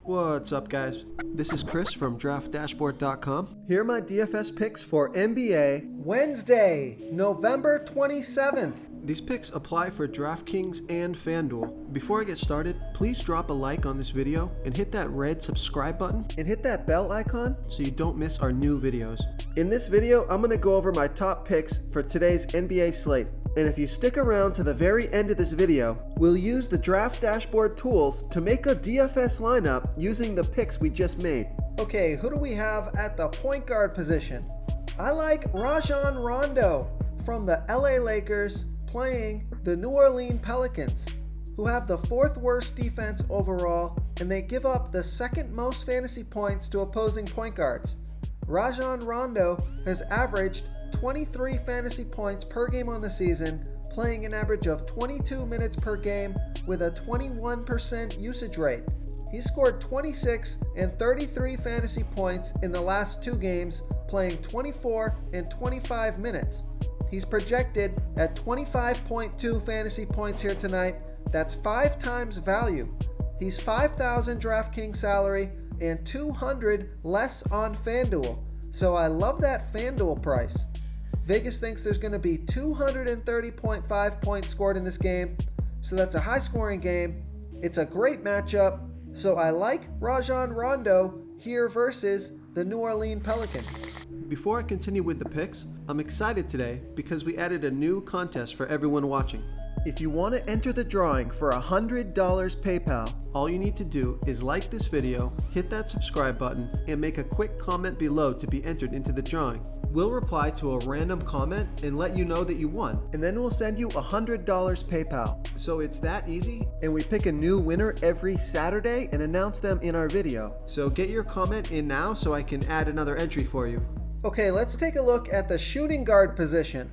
What's up, guys? This is Chris from DraftDashboard.com. Here are my DFS picks for NBA Wednesday, November 27th. These picks apply for DraftKings and FanDuel. Before I get started, please drop a like on this video and hit that red subscribe button and hit that bell icon so you don't miss our new videos. In this video, I'm going to go over my top picks for today's NBA slate. And if you stick around to the very end of this video, we'll use the Draft Dashboard tools to make a DFS lineup using the picks we just made. Okay, who do we have at the point guard position? I like Rajon Rondo from the LA Lakers playing the New Orleans Pelicans, who have the fourth worst defense overall, and they give up the second most fantasy points to opposing point guards. Rajon Rondo has averaged 23 fantasy points per game on the season, playing an average of 22 minutes per game with a 21% usage rate. He scored 26 and 33 fantasy points in the last two games, playing 24 and 25 minutes. He's projected at 25.2 fantasy points here tonight. That's 5 times value. He's $5,000 DraftKings salary and $200 less on FanDuel. So I love that FanDuel price. Vegas thinks there's going to be 230.5 points scored in this game. So that's a high scoring game. It's a great matchup. So I like Rajon Rondo here versus the New Orleans Pelicans. Before I continue with the picks, I'm excited today because we added a new contest for everyone watching. If you want to enter the drawing for $100 PayPal, all you need to do is like this video, hit that subscribe button, and make a quick comment below to be entered into the drawing. We'll reply to a random comment and let you know that you won, and then we'll send you $100 PayPal. So it's that easy, and we pick a new winner every Saturday and announce them in our video. So get your comment in now so I can add another entry for you. Okay, let's take a look at the shooting guard position.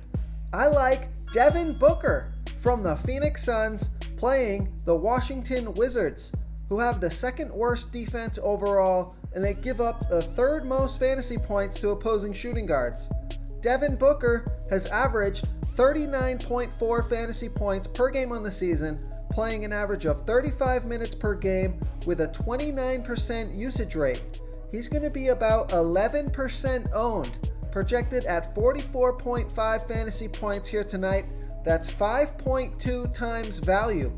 I like Devin Booker from the Phoenix Suns playing the Washington Wizards, who have the second worst defense overall, and they give up the third most fantasy points to opposing shooting guards. Devin Booker has averaged 39.4 fantasy points per game on the season, playing an average of 35 minutes per game with a 29% usage rate. He's going to be about 11% owned, projected at 44.5 fantasy points here tonight. That's 5.2 times value.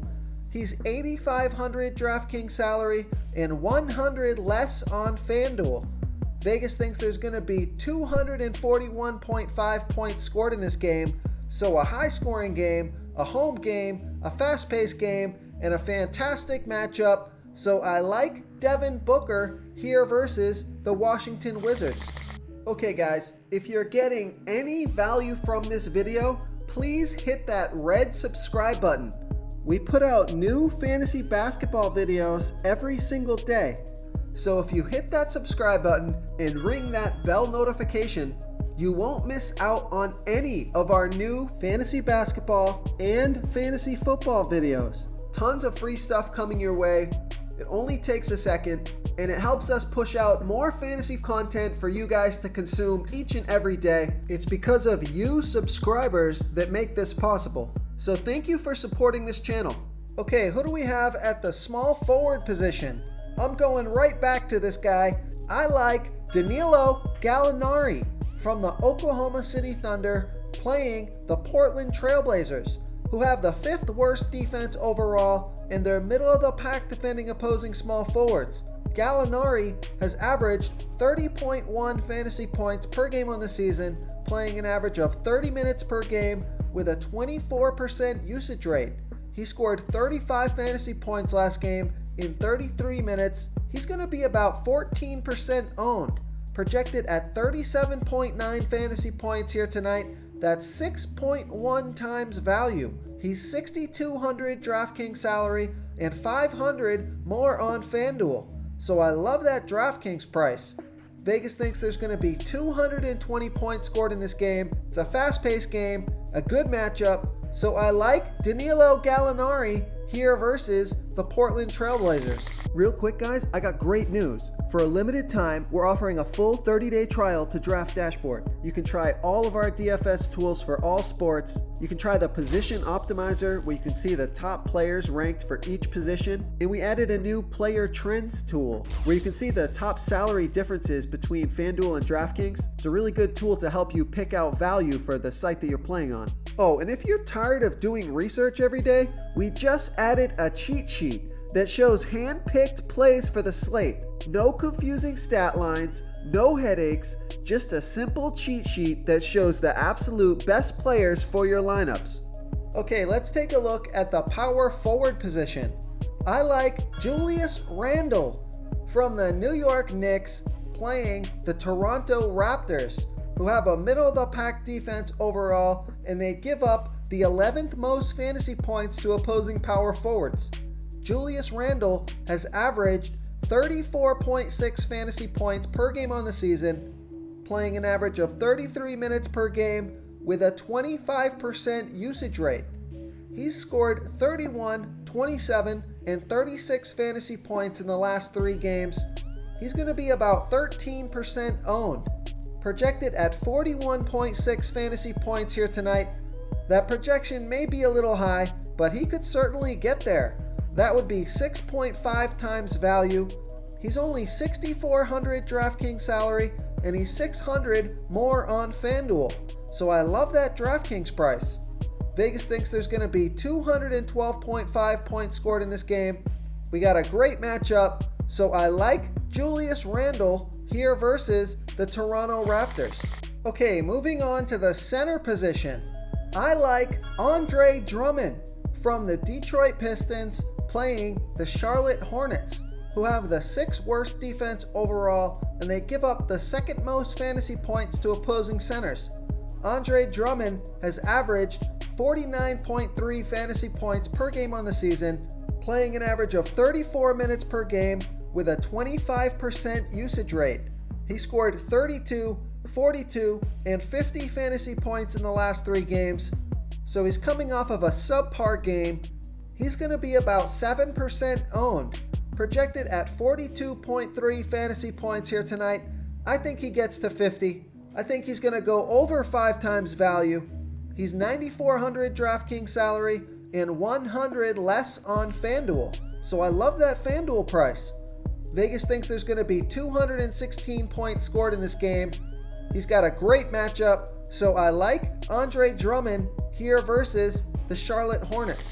He's $8,500 DraftKings salary and $100 less on FanDuel. Vegas thinks there's going to be 241.5 points scored in this game, so a high-scoring game, a home game, a fast-paced game, and a fantastic matchup. So I like Devin Booker here versus the Washington Wizards. Okay guys, if you're getting any value from this video, please hit that red subscribe button. We put out new fantasy basketball videos every single day. So if you hit that subscribe button and ring that bell notification, you won't miss out on any of our new fantasy basketball and fantasy football videos. Tons of free stuff coming your way. It only takes a second, and it helps us push out more fantasy content for you guys to consume each and every day. It's because of you subscribers that make this possible. So thank you for supporting this channel. Okay, who do we have at the small forward position? I'm going right back to this guy. I like Danilo Gallinari from the Oklahoma City Thunder playing the Portland Trailblazers, who have the fifth worst defense overall, and they're middle of the pack defending opposing small forwards. Gallinari has averaged 30.1 fantasy points per game on the season, playing an average of 30 minutes per game with a 24% usage rate. He scored 35 fantasy points last game in 33 minutes. He's going to be about 14% owned, projected at 37.9 fantasy points here tonight. That's 6.1 times value. He's $6,200 DraftKings salary and $500 more on FanDuel. So I love that DraftKings price. Vegas thinks there's going to be 220 points scored in this game. It's a fast-paced game, A good matchup, so I like Danilo Gallinari here versus the Portland Trailblazers. Real quick guys, I got great news. For a limited time, we're offering a full 30-day trial to Draft Dashboard. You can try all of our DFS tools for all sports. You can try the position optimizer where you can see the top players ranked for each position. And we added a new player trends tool where you can see the top salary differences between FanDuel and DraftKings. It's a really good tool to help you pick out value for the site that you're playing on. Oh, and if you're tired of doing research every day, we just added a cheat sheet that shows hand-picked plays for the slate. No confusing stat lines, no headaches, just a simple cheat sheet that shows the absolute best players for your lineups. Okay, let's take a look at the power forward position. I like Julius Randle from the New York Knicks playing the Toronto Raptors, who have a middle-of-the-pack defense overall, and they give up the 11th most fantasy points to opposing power forwards. Julius Randle has averaged 34.6 fantasy points per game on the season, playing an average of 33 minutes per game with a 25% usage rate. He's scored 31, 27, and 36 fantasy points in the last 3 games. He's going to be about 13% owned, projected at 41.6 fantasy points here tonight. That projection may be a little high, but he could certainly get there. That would be 6.5 times value. He's only $6,400 DraftKings salary, and he's $600 more on FanDuel. So I love that DraftKings price. Vegas thinks there's going to be 212.5 points scored in this game. We got a great matchup, so I like Julius Randle here versus the Toronto Raptors. Okay, moving on to the center position. I like Andre Drummond from the Detroit Pistons playing the Charlotte Hornets, who have the 6th worst defense overall, and they give up the 2nd most fantasy points to opposing centers. Andre Drummond has averaged 49.3 fantasy points per game on the season, playing an average of 34 minutes per game with a 25% usage rate. He scored 32, 42, and 50 fantasy points in the last 3 games, so he's coming off of a subpar game. He's going to be about 7% owned, projected at 42.3 fantasy points here tonight. I think he gets to 50. I think he's going to go over 5 times value. He's $9,400 DraftKings salary and $100 less on FanDuel. So I love that FanDuel price. Vegas thinks there's going to be 216 points scored in this game. He's got a great matchup, so I like Andre Drummond here versus the Charlotte Hornets.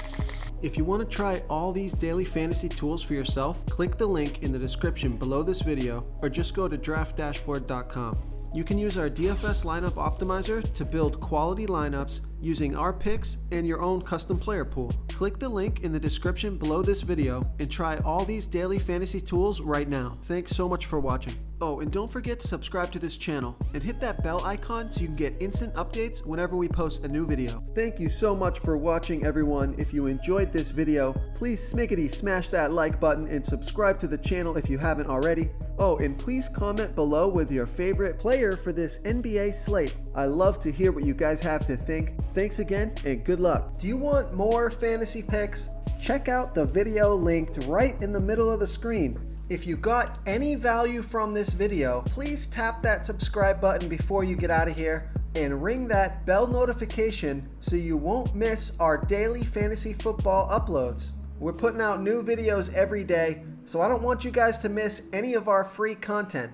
If you want to try all these daily fantasy tools for yourself, click the link in the description below this video or just go to draftdashboard.com. You can use our DFS lineup optimizer to build quality lineups using our picks and your own custom player pool. Click the link in the description below this video and try all these daily fantasy tools right now. Thanks so much for watching. Oh, and don't forget to subscribe to this channel and hit that bell icon so you can get instant updates whenever we post a new video. Thank you so much for watching, everyone. If you enjoyed this video, please smickety smash that like button and subscribe to the channel if you haven't already. Oh, and please comment below with your favorite player for this NBA slate. I love to hear what you guys have to think. Thanks again and good luck. Do you want more fantasy picks? Check out the video linked right in the middle of the screen. If you got any value from this video, please tap that subscribe button before you get out of here and ring that bell notification so you won't miss our daily fantasy football uploads. We're putting out new videos every day, so I don't want you guys to miss any of our free content.